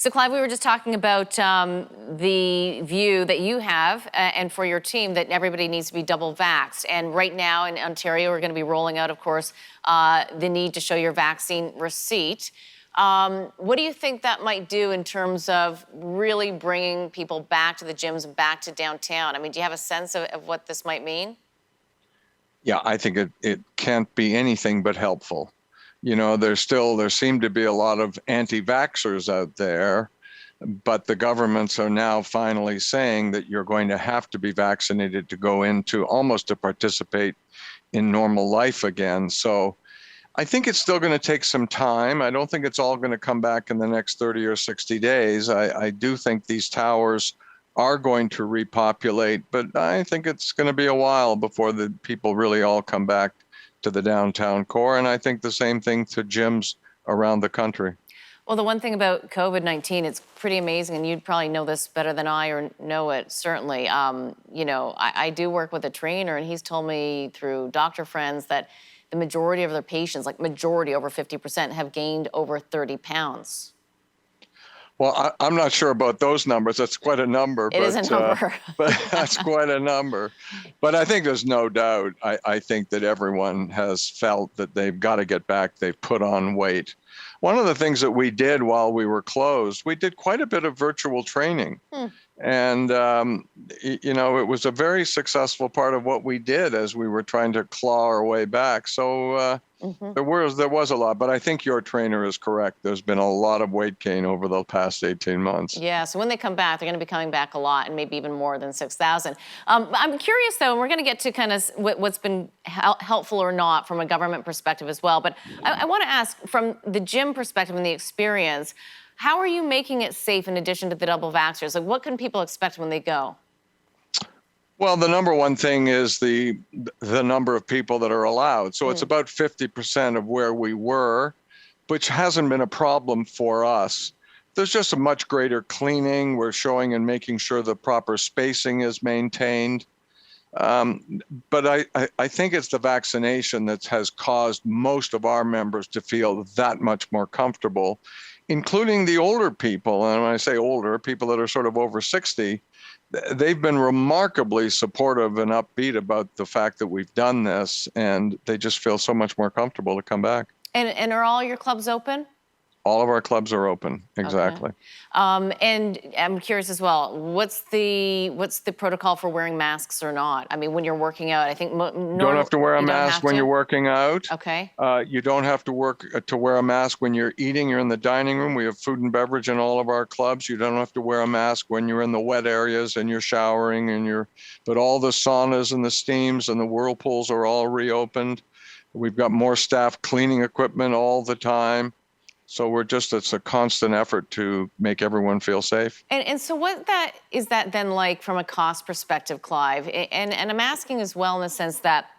So, Clive, we were just talking about the view that you have and for your team that everybody needs to be double vaxxed. And right now in Ontario, we're going to be rolling out, of course, the need to show your vaccine receipt. What do you think that might do in terms of really bringing people back to the gyms and back to downtown? I mean, do you have a sense of what this might mean? Yeah, I think it can't be anything but helpful. You know, there seem to be a lot of anti-vaxxers out there, but the governments are now finally saying that you're going to have to be vaccinated to go into almost to participate in normal life again. So I think it's still going to take some time. I don't think it's all going to come back in the next 30 or 60 days. I do think these towers are going to repopulate, but I think it's going to be a while before the people really all come back to the downtown core. And I think the same thing to gyms around the country. Well, the one thing about COVID-19, it's pretty amazing, and you'd probably know this better than I or know it, certainly. I do work with a trainer, and he's told me through doctor friends that the majority of their patients, like majority, over 50%, have gained over 30 pounds. Well, I'm not sure about those numbers. That's quite a number. It is a number. But that's quite a number. But I think there's no doubt. I think that everyone has felt that they've got to get back. They've put on weight. One of the things that we did while we were closed, we did quite a bit of virtual training. And, it was a very successful part of what we did as we were trying to claw our way back. So there was a lot, but I think your trainer is correct. There's been a lot of weight gain over the past 18 months. Yeah, so when they come back, they're going to be coming back a lot, and maybe even more than 6,000. I'm curious, though, and we're going to get to kind of what's been helpful or not from a government perspective as well, but I want to ask, from the gym perspective and the experience, how are you making it safe in addition to the double vaxxers? Like, what can people expect when they go? Well, the number one thing is the number of people that are allowed. So it's about 50% of where we were, which hasn't been a problem for us. There's just a much greater cleaning. We're showing and making sure the proper spacing is maintained. But I think it's the vaccination that has caused most of our members to feel that much more comfortable, including the older people. And when I say older, people that are sort of over 60, they've been remarkably supportive and upbeat about the fact that we've done this, and they just feel so much more comfortable to come back. And are all your clubs open? All of our clubs are open, exactly. Okay. And I'm curious as well, what's the protocol for wearing masks or not? I mean, when you're working out, I think you don't have to wear a mask when you're working out. Okay. You don't have to wear a mask when you're eating. You're in the dining room. We have food and beverage in all of our clubs. You don't have to wear a mask when you're in the wet areas and you're showering but all the saunas and the steams and the whirlpools are all reopened. We've got more staff cleaning equipment all the time. So it's a constant effort to make everyone feel safe. And so what is that then like from a cost perspective, Clive? And I'm asking as well in the sense that,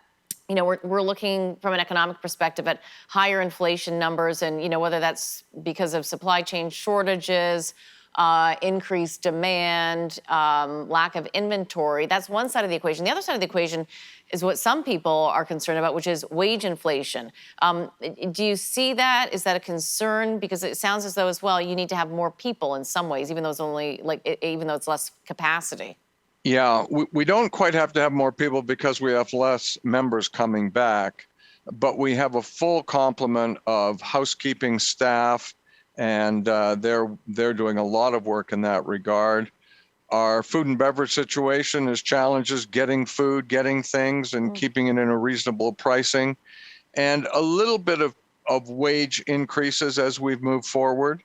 we're looking from an economic perspective at higher inflation numbers and, whether that's because of supply chain shortages, increased demand, lack of inventory. That's one side of the equation. The other side of the equation is what some people are concerned about, which is wage inflation. Do you see that? Is that a concern? Because it sounds as though as well you need to have more people in some ways, even though it's less capacity. Yeah, we don't quite have to have more people because we have less members coming back, but we have a full complement of housekeeping staff, and they're doing a lot of work in that regard. Our food and beverage situation is challenges getting food, getting things, and keeping it in a reasonable pricing, and a little bit of wage increases as we've moved forward.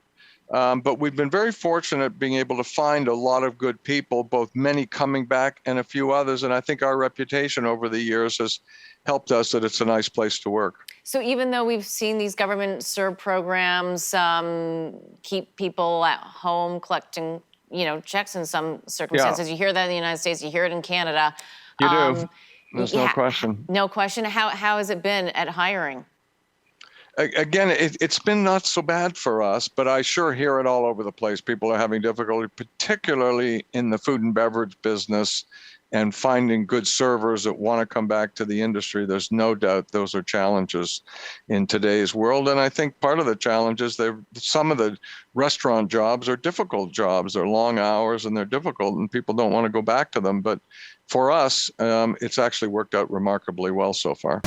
But we've been very fortunate being able to find a lot of good people, both many coming back and a few others. And I think our reputation over the years has helped us that it's a nice place to work. So even though we've seen these government CERB programs keep people at home collecting, checks in some circumstances, You hear that in the United States, you hear it in Canada. You do. There's no question. No question. How has it been at hiring? Again, it's been not so bad for us, but I sure hear it all over the place. People are having difficulty, particularly in the food and beverage business. and finding good servers that want to come back to the industry. There's no doubt those are challenges in today's world. And I think part of the challenge is some of the restaurant jobs are difficult jobs. They're long hours and they're difficult, and people don't want to go back to them. But for us, it's actually worked out remarkably well so far.